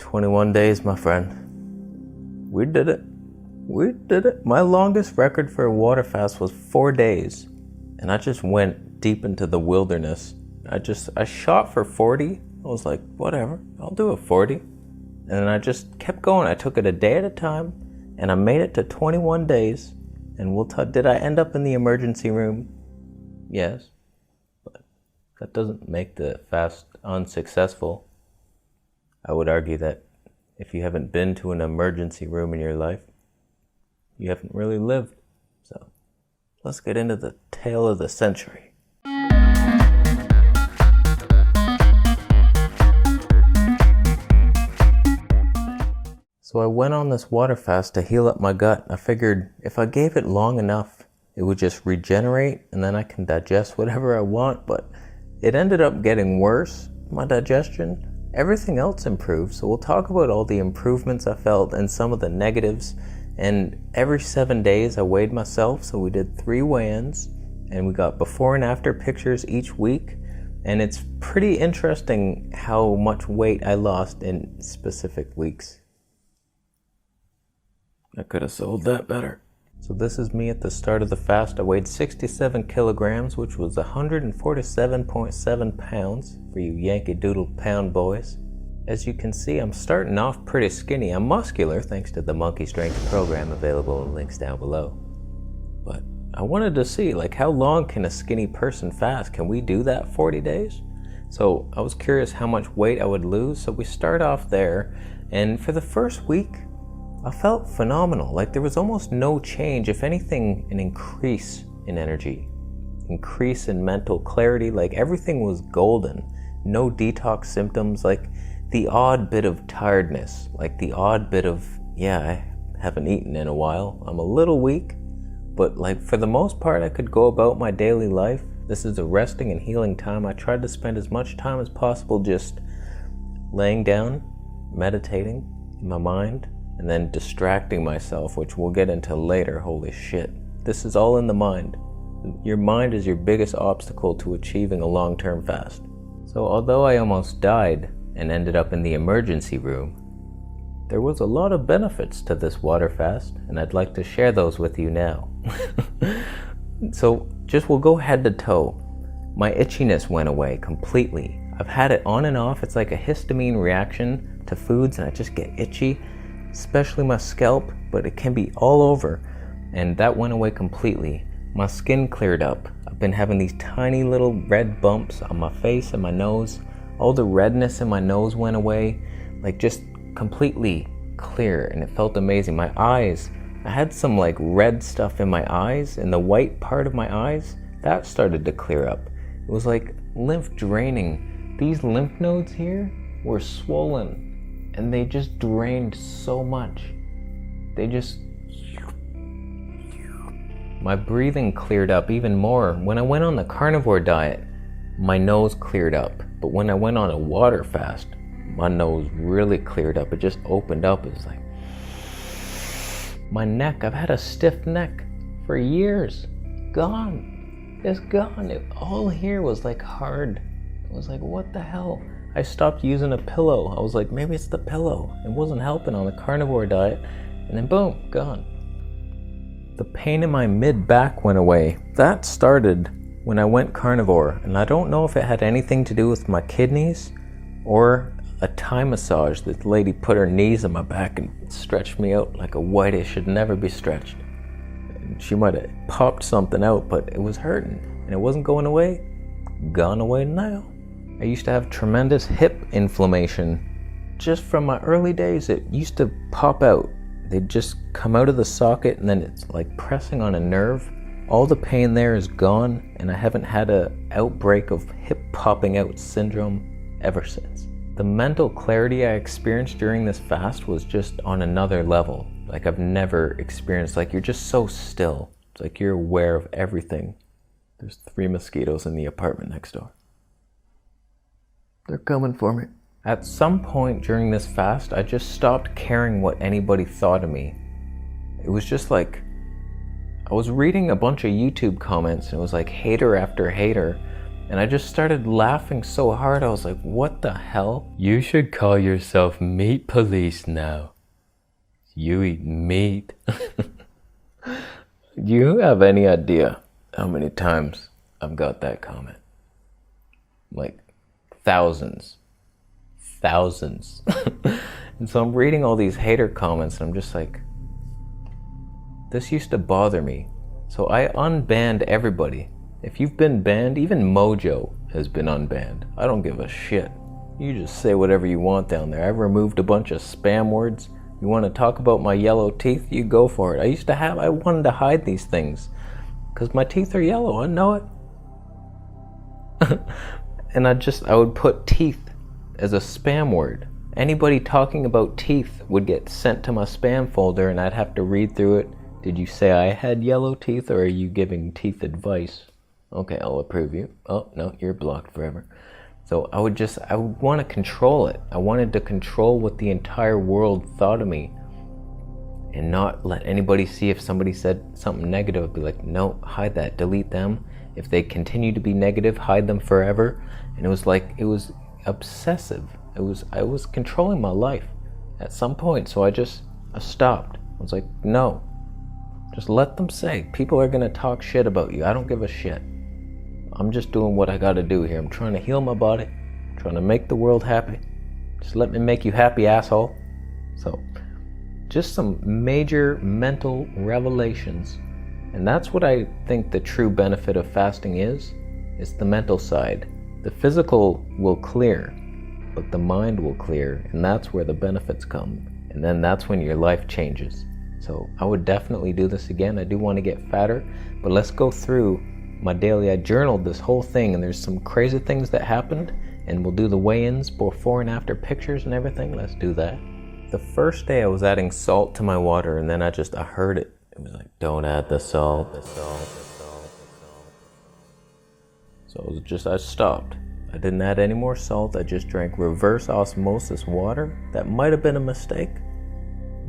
21 days, my friend. We did it. We did it. My longest record for a water fast was 4 days. And I just went deep into the wilderness. I shot for 40. I was like, whatever, I'll do a 40. And then I just kept going. I took it a day at a time, and I made it to 21 days. And did I end up in the emergency room? Yes. But that doesn't make the fast unsuccessful. I would argue that if you haven't been to an emergency room in your life, you haven't really lived. So let's get into the tale of the century. So I went on this water fast to heal up my gut. I figured if I gave it long enough, it would just regenerate and then I can digest whatever I want. But it ended up getting worse, my digestion. Everything else improved. So we'll talk about all the improvements I felt and some of the negatives. And every 7 days I weighed myself. So we did 3 weigh-ins and we got before and after pictures each week. And it's pretty interesting how much weight I lost in specific weeks. I could have sold that better. So this is me at the start of the fast. I weighed 67 kilograms, which was 147.7 pounds for you Yankee Doodle pound boys. As you can see, I'm starting off pretty skinny. I'm muscular thanks to the Monkey Strength program available in links down below. But I wanted to see, how long can a skinny person fast? Can we do that 40 days? So I was curious how much weight I would lose. So we start off there, and for the first week, I felt phenomenal. There was almost no change. If anything, an increase in energy, increase in mental clarity. Everything was golden. No detox symptoms. The odd bit of tiredness. The odd bit of, I haven't eaten in a while. I'm a little weak. But for the most part, I could go about my daily life. This is a resting and healing time. I tried to spend as much time as possible just laying down, meditating in my mind, and then distracting myself, which we'll get into later. Holy shit. This is all in the mind. Your mind is your biggest obstacle to achieving a long-term fast. So although I almost died and ended up in the emergency room, there was a lot of benefits to this water fast, and I'd like to share those with you now. So we'll go head to toe. My itchiness went away completely. I've had it on and off. It's like a histamine reaction to foods, and I just get itchy. Especially my scalp, but it can be all over, and that went away completely. My skin cleared up. I've been having these tiny little red bumps on my face and my nose. All the redness in my nose went away, just completely clear, and it felt amazing. My eyes, I had some red stuff in my eyes, and the white part of my eyes, that started to clear up. It was like lymph draining. These lymph nodes here were swollen, and they just drained so much. My breathing cleared up even more. When I went on the carnivore diet, my nose cleared up. But when I went on a water fast, my nose really cleared up. It just opened up. It was my neck, I've had a stiff neck for years. Gone. It's gone. All here was hard. It was what the hell? I stopped using a pillow. I was maybe it's the pillow. It wasn't helping on the carnivore diet. And then boom, gone. The pain in my mid-back went away. That started when I went carnivore. And I don't know if it had anything to do with my kidneys or a Thai massage. This lady put her knees on my back and stretched me out like a whitey should never be stretched. And she might have popped something out, but it was hurting. And it wasn't going away. Gone away now. I used to have tremendous hip inflammation. Just from my early days, it used to pop out. They'd just come out of the socket, and then it's pressing on a nerve. All the pain there is gone, and I haven't had an outbreak of hip popping out syndrome ever since. The mental clarity I experienced during this fast was just on another level. I've never experienced. You're just so still. It's you're aware of everything. There's 3 mosquitoes in the apartment next door. They're coming for me. At some point during this fast, I just stopped caring what anybody thought of me. It was just I was reading a bunch of YouTube comments, and it was hater after hater, And I just started laughing so hard. I was like, what the hell? You should call yourself meat police now. You eat meat. Do you have any idea how many times I've got that comment? Like thousands. And so I'm reading all these hater comments and I'm just like, this used to bother me. So I unbanned everybody. If you've been banned, even Mojo has been unbanned. I don't give a shit. You just say whatever you want down there. I've removed a bunch of spam words. You want to talk about my yellow teeth? You go for it. I wanted to hide these things because my teeth are yellow. I know it. And I would put teeth as a spam word. Anybody talking about teeth would get sent to my spam folder and I'd have to read through it. Did you say I had yellow teeth or are you giving teeth advice? Okay, I'll approve you. Oh, no, you're blocked forever. So I would want to control it. I wanted to control what the entire world thought of me and not let anybody see if somebody said something negative. I'd be like, no, hide that, delete them. If they continue to be negative, hide them forever. And it was obsessive. I was controlling my life at some point. So I stopped. I was like, no, just let them say. People are going to talk shit about you. I don't give a shit. I'm just doing what I gotta do here. I'm trying to heal my body, trying to make the world happy. Just let me make you happy, asshole. So, just some major mental revelations. And that's what I think the true benefit of fasting is. It's the mental side. The physical will clear, but the mind will clear, and that's where the benefits come. And then that's when your life changes. So, I would definitely do this again. I do want to get fatter, but let's go through my daily. I journaled this whole thing and there's some crazy things that happened, and we'll do the weigh-ins, before and after pictures and everything. Let's do that. The first day I was adding salt to my water and then I heard it. It was like, don't add the salt. So I stopped. I didn't add any more salt. I just drank reverse osmosis water. That might have been a mistake.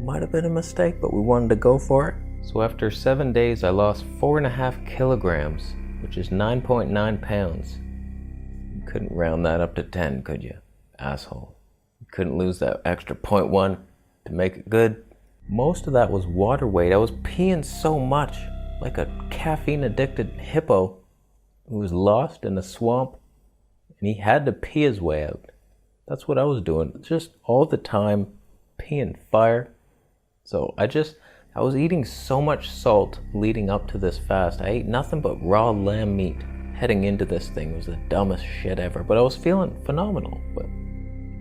But we wanted to go for it. So after 7 days, I lost 4.5 kilograms, which is 9.9 pounds. You couldn't round that up to 10, could you, asshole? You couldn't lose that extra 0.1 to make it good. Most of that was water weight. I was peeing so much, like a caffeine-addicted hippo who was lost in a swamp, and he had to pee his way out. That's what I was doing, just all the time, peeing fire. So I was eating so much salt leading up to this fast. I ate nothing but raw lamb meat heading into this thing. It was the dumbest shit ever, but I was feeling phenomenal. But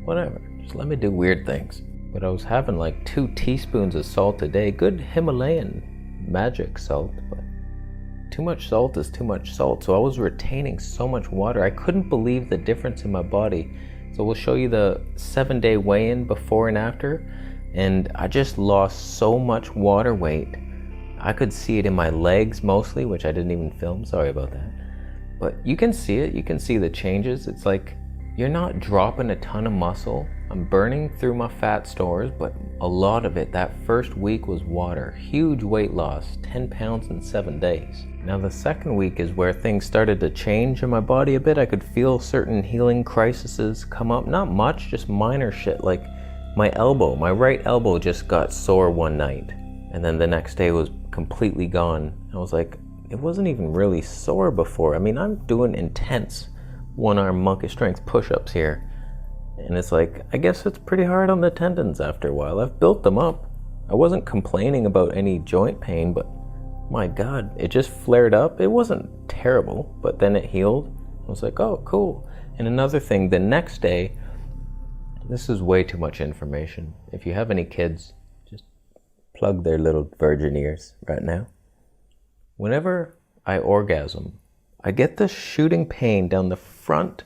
whatever, just let me do weird things. But I was having like 2 teaspoons of salt a day, good Himalayan magic salt, but too much salt is too much salt. So I was retaining so much water. I couldn't believe the difference in my body. So we'll show you the 7-day weigh-in before and after. And I just lost so much water weight. I could see it in my legs mostly, which I didn't even film. Sorry about that. But you can see it. You can see the changes. It's like you're not dropping a ton of muscle. I'm burning through my fat stores, but a lot of it, that first week was water. Huge weight loss, 10 pounds in 7 days. Now the second week is where things started to change in my body a bit. I could feel certain healing crises come up. Not much, just minor shit, like my right elbow just got sore one night, and then the next day was completely gone. I was like, it wasn't even really sore before. I mean, I'm doing intense one-arm monkey strength push-ups here, and it's like, I guess it's pretty hard on the tendons after a while. I've built them up. I wasn't complaining about any joint pain, but my God, it just flared up. It wasn't terrible, but then it healed. I was like, oh, cool. And another thing, the next day, this is way too much information. If you have any kids, just plug their little virgin ears right now. Whenever I orgasm, I get this shooting pain down the front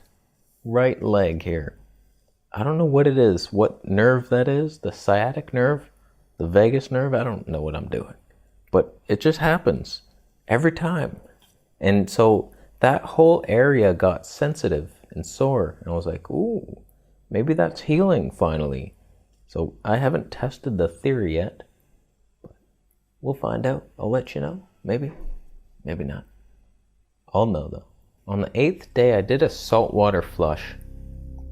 right leg here. I don't know what it is, what nerve that is, the sciatic nerve, the vagus nerve, I don't know what I'm doing. But it just happens every time. And so that whole area got sensitive and sore. And I was like, ooh, maybe that's healing finally. So I haven't tested the theory yet. But we'll find out. I'll let you know. Maybe. Maybe not. I'll know though. On the 8th day, I did a saltwater flush.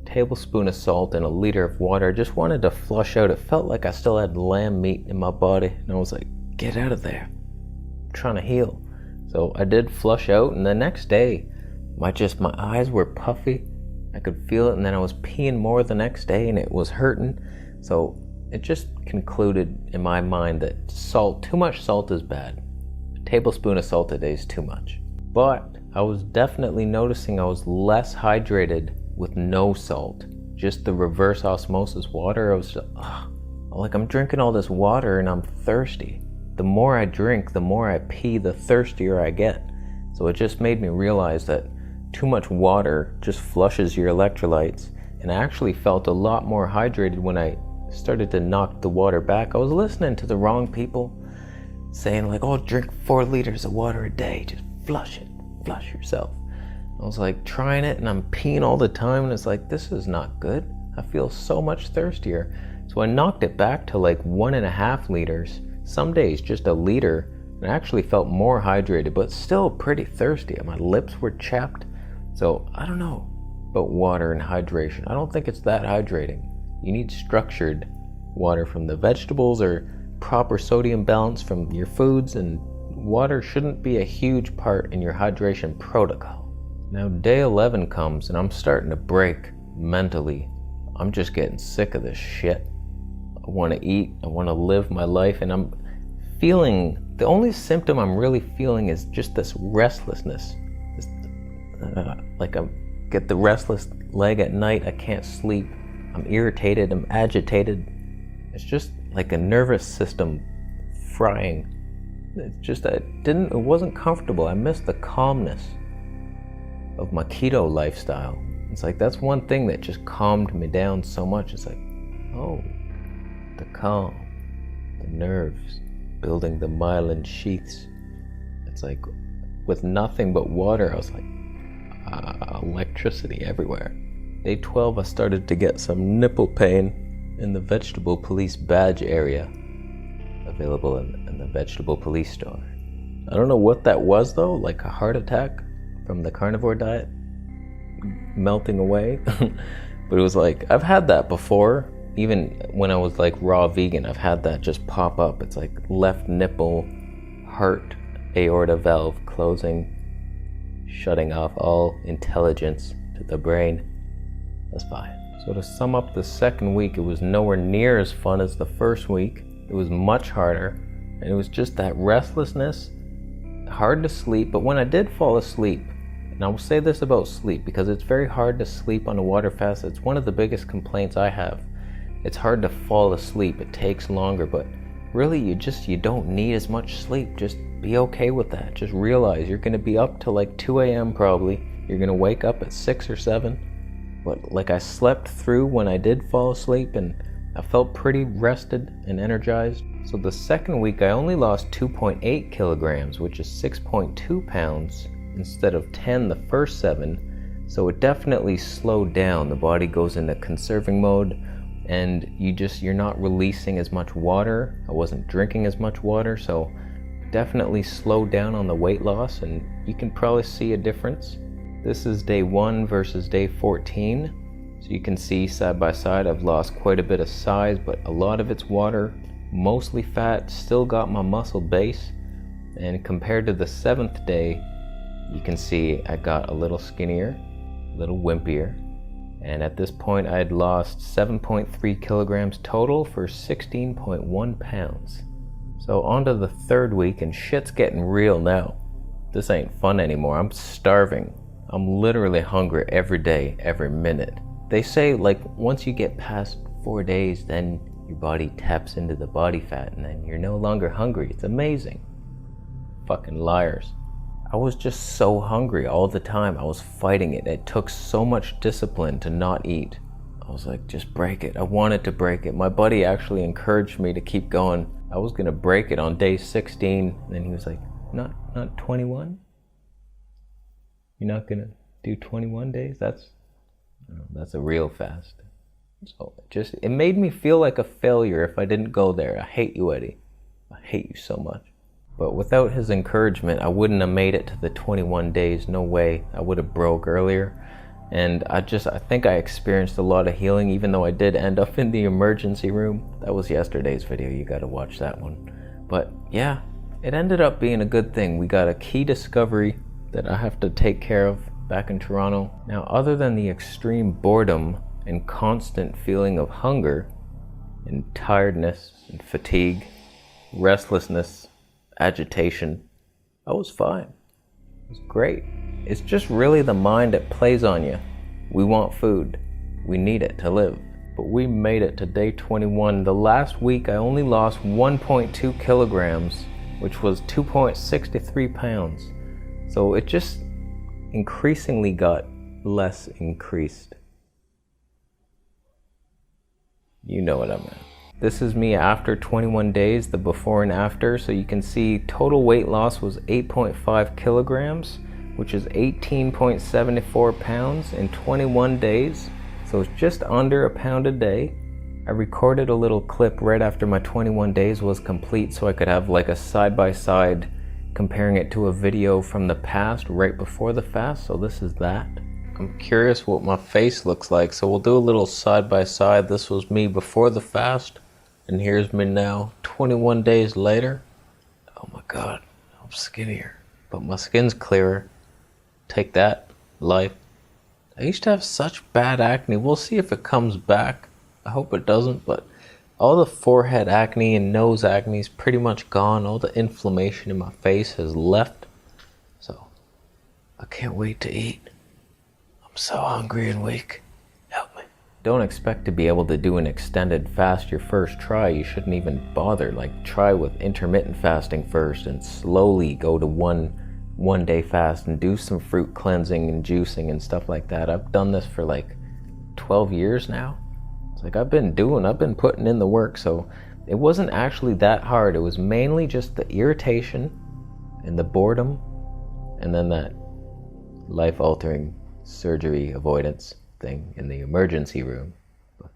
Tablespoon of salt and a liter of water. I just wanted to flush out. It felt like I still had lamb meat in my body. And I was like, get out of there. I'm trying to heal. So I did flush out, and the next day, my eyes were puffy. I could feel it, and then I was peeing more the next day, and it was hurting. So it just concluded in my mind that too much salt is bad. A tablespoon of salt a day is too much. But I was definitely noticing I was less hydrated with no salt. Just the reverse osmosis water. I was just, like, I'm drinking all this water and I'm thirsty. The more I drink, the more I pee, the thirstier I get. So it just made me realize that too much water just flushes your electrolytes, and I actually felt a lot more hydrated when I started to knock the water back. I was listening to the wrong people saying like, oh, drink 4 liters of water a day, just flush it, flush yourself. I was like trying it and I'm peeing all the time, and it's like, this is not good. I feel so much thirstier. So I knocked it back to like 1.5 liters. Some days just a liter, and I actually felt more hydrated, but still pretty thirsty. My lips were chapped. So I don't know about water and hydration. I don't think it's that hydrating. You need structured water from the vegetables or proper sodium balance from your foods, and water shouldn't be a huge part in your hydration protocol. Now day 11 comes and I'm starting to break mentally. I'm just getting sick of this shit. I want to eat, I want to live my life, and I'm feeling, the only symptom I'm really feeling is just this restlessness. Like I get the restless leg at night, I can't sleep, I'm irritated, I'm agitated. It's just like a nervous system frying. It's just, it wasn't comfortable. I missed the calmness of my keto lifestyle. It's like, that's one thing that just calmed me down so much. It's like, oh, the calm, the nerves, building the myelin sheaths. It's like, with nothing but water, I was like, electricity everywhere. Day 12, I started to get some nipple pain in the vegetable police badge area, available in the vegetable police store. I don't know what that was though, like a heart attack from the carnivore diet melting away. But it was like, I've had that before. Even when I was like raw vegan, I've had that just pop up. It's like left nipple, heart, aorta valve closing, shutting off all intelligence to the brain. That's fine. So to sum up the second week, it was nowhere near as fun as the first week. It was much harder, and it was just that restlessness, hard to sleep. But when I did fall asleep, and I will say this about sleep, because it's very hard to sleep on a water fast. It's one of the biggest complaints I have. It's hard to fall asleep. It takes longer, but really you don't need as much sleep. Just be okay with that. Just realize you're going to be up till like 2 a.m. probably. You're going to wake up at 6 or 7. But like, I slept through when I did fall asleep, and I felt pretty rested and energized. So the second week I only lost 2.8 kilograms, which is 6.2 pounds instead of 10 the first 7. So it definitely slowed down. The body goes into conserving mode, and you're not releasing as much water. I wasn't drinking as much water, so definitely slowed down on the weight loss, and you can probably see a difference. This is day 1 versus day 14. So you can see side by side I've lost quite a bit of size, but a lot of it's water, mostly fat, still got my muscle base. And compared to the 7th day, you can see I got a little skinnier, a little wimpier. And at this point I had lost 7.3 kilograms total for 16.1 pounds. So on to the third week, and shit's getting real now. This ain't fun anymore. I'm starving. I'm literally hungry every day, every minute. They say like once you get past 4 days, then your body taps into the body fat and then you're no longer hungry. It's amazing. Fucking liars. I was just so hungry all the time. I was fighting it. It took so much discipline to not eat. I was like, just break it. I wanted to break it. My buddy actually encouraged me to keep going. I was gonna break it on day 16, and then he was like, not 21? You're not gonna do 21 days? That's a real fast. So it made me feel like a failure if I didn't go there. I hate you, Eddie. I hate you so much. But without his encouragement, I wouldn't have made it to the 21 days. No way. I would have broke earlier. And I think I experienced a lot of healing, even though I did end up in the emergency room. That was yesterday's video. You got to watch that one. But yeah, it ended up being a good thing. We got a key discovery that I have to take care of back in Toronto. Now, other than the extreme boredom and constant feeling of hunger and tiredness and fatigue, restlessness, agitation, I was fine. It was great. It's just really the mind that plays on you. We want food. We need it to live. But we made it to day 21. The last week I only lost 1.2 kilograms, which was 2.63 pounds. So it just increasingly got less increased. You know what I meant. This is me after 21 days, the before and after. So you can see total weight loss was 8.5 kilograms, which is 18.74 pounds in 21 days. So it's just under a pound a day. I recorded a little clip right after my 21 days was complete so I could have like a side-by-side comparing it to a video from the past right before the fast. So this is that. I'm curious what my face looks like, so we'll do a little side-by-side. This was me before the fast, and here's me now 21 days later. Oh my god, I'm skinnier, but my skin's clearer. Take that, life. I used to have such bad acne. We'll see if it comes back. I hope it doesn't, but all the forehead acne and nose acne is pretty much gone. All the inflammation in my face has left. So, I can't wait to eat. I'm so hungry and weak. Help me. Don't expect to be able to do an extended fast your first try. You shouldn't even bother. Like, try with intermittent fasting first and slowly go to one day fast and do some fruit cleansing and juicing and stuff like that. I've done this for like 12 years now. It's like I've been putting in the work, so it wasn't actually that hard. It was mainly just the irritation and the boredom and then that life-altering surgery avoidance thing in the emergency room. But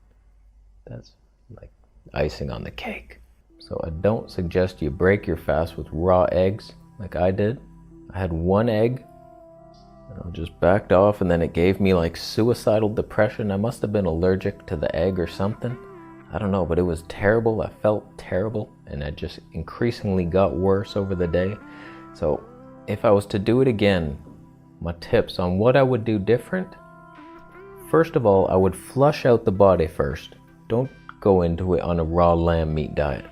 that's like icing on the cake. So I don't suggest you break your fast with raw eggs like I did. I had one egg and I just backed off, and then it gave me like suicidal depression. I must have been allergic to the egg or something. I don't know, but it was terrible. I felt terrible, and it just increasingly got worse over the day. So if I was to do it again, my tips on what I would do different: first of all, I would flush out the body first. Don't go into it on a raw lamb meat diet.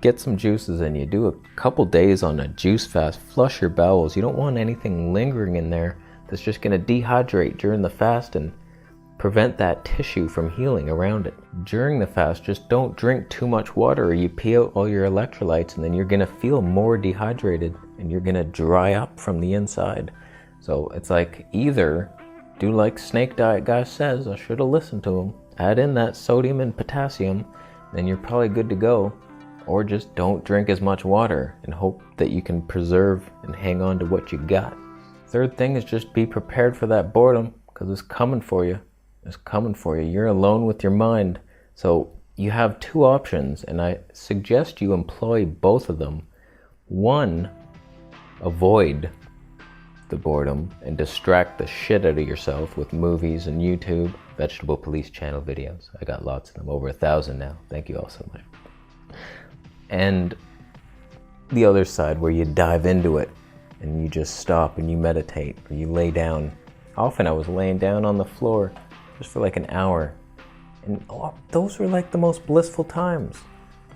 Get some juices in you. Do a couple days on a juice fast. Flush your bowels. You don't want anything lingering in there that's just going to dehydrate during the fast and prevent that tissue from healing around it. During the fast, just don't drink too much water or you pee out all your electrolytes, and then you're going to feel more dehydrated and you're going to dry up from the inside. So it's like, either do like Snake Diet guy says, I should have listened to him, add in that sodium and potassium, then you're probably good to go. Or just don't drink as much water and hope that you can preserve and hang on to what you got. Third thing is just be prepared for that boredom, because it's coming for you. It's coming for you. You're alone with your mind. So you have two options, and I suggest you employ both of them. One, avoid the boredom and distract the shit out of yourself with movies and YouTube, Vegetable Police channel videos. I got lots of them, over 1,000 now. Thank you all so much. And the other side, where you dive into it and you just stop and you meditate, or you lay down. Often I was laying down on the floor just for like an hour, and those were like the most blissful times.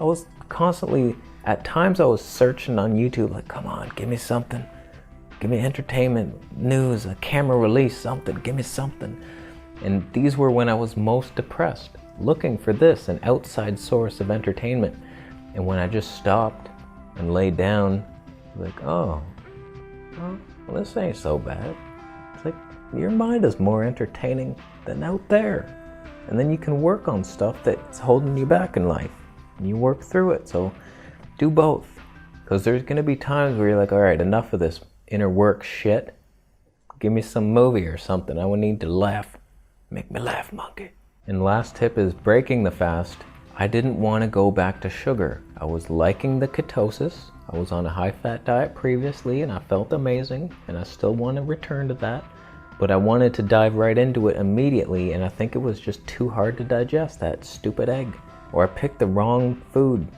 I was constantly, at times I was searching on YouTube, like, come on, give me something. Give me entertainment, news, a camera release, something, give me something. And these were when I was most depressed, looking for this, an outside source of entertainment. And when I just stopped and laid down, like, oh, well, this ain't so bad. It's like, your mind is more entertaining than out there. And then you can work on stuff that's holding you back in life, and you work through it. So do both, because there's going to be times where you're like, all right, enough of this inner work shit. Give me some movie or something. I would need to laugh. Make me laugh, monkey. And last tip is breaking the fast. I didn't want to go back to sugar. I was liking the ketosis. I was on a high-fat diet previously and I felt amazing, and I still want to return to that. But I wanted to dive right into it immediately, and I think it was just too hard to digest, that stupid egg. Or I picked the wrong food,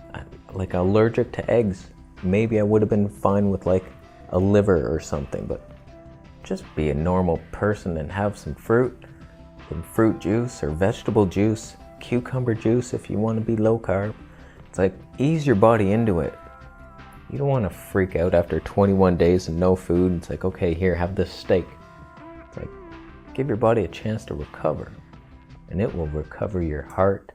like allergic to eggs. Maybe I would have been fine with like a liver or something, but just be a normal person and have some fruit juice or vegetable juice, cucumber juice if you want to be low carb. It's like, ease your body into it. You don't want to freak out after 21 days and no food. It's like, okay, here, have this steak. It's like, give your body a chance to recover, and it will recover your heart.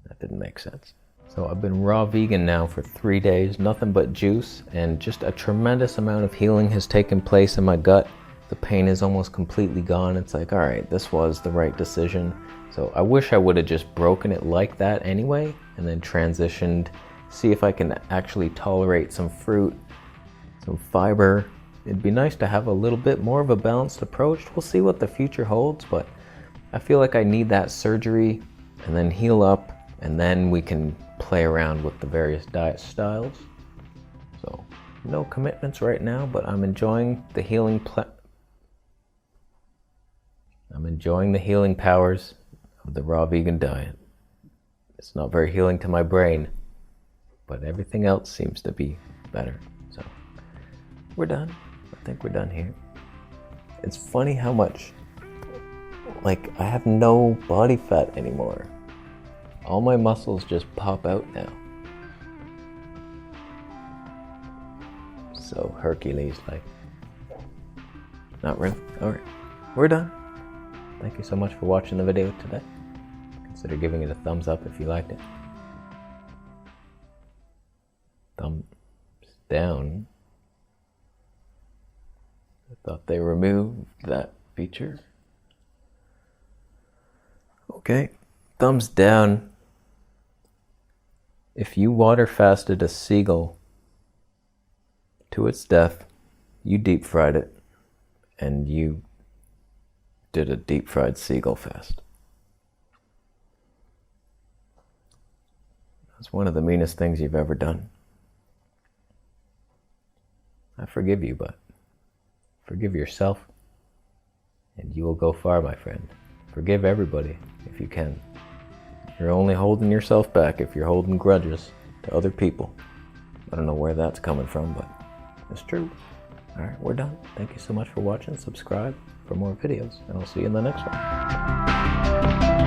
That didn't make sense. So I've been raw vegan now for 3 days, nothing but juice, and just a tremendous amount of healing has taken place in my gut. The pain is almost completely gone. It's like, all right, this was the right decision. So I wish I would have just broken it like that anyway, and then transitioned, see if I can actually tolerate some fruit, some fiber. It'd be nice to have a little bit more of a balanced approach. We'll see what the future holds, but I feel like I need that surgery and then heal up, and then we can play around with the various diet styles. So no commitments right now, but I'm enjoying the healing powers of the raw vegan diet. It's not very healing to my brain, but everything else seems to be better. So we're done. I think we're done here. It's funny how much, like, I have no body fat anymore. All my muscles just pop out now. So Hercules-like. Not really. Alright, we're done. Thank you so much for watching the video today. Consider giving it a thumbs up if you liked it. Thumbs down. I thought they removed that feature. Okay, thumbs down. If you water fasted a seagull to its death, you deep fried it, and you did a deep fried seagull fast. That's one of the meanest things you've ever done. I forgive you, but forgive yourself, and you will go far, my friend. Forgive everybody if you can. You're only holding yourself back if you're holding grudges to other people. I don't know where that's coming from, but it's true. Alright, we're done. Thank you so much for watching. Subscribe for more videos, and I'll see you in the next one.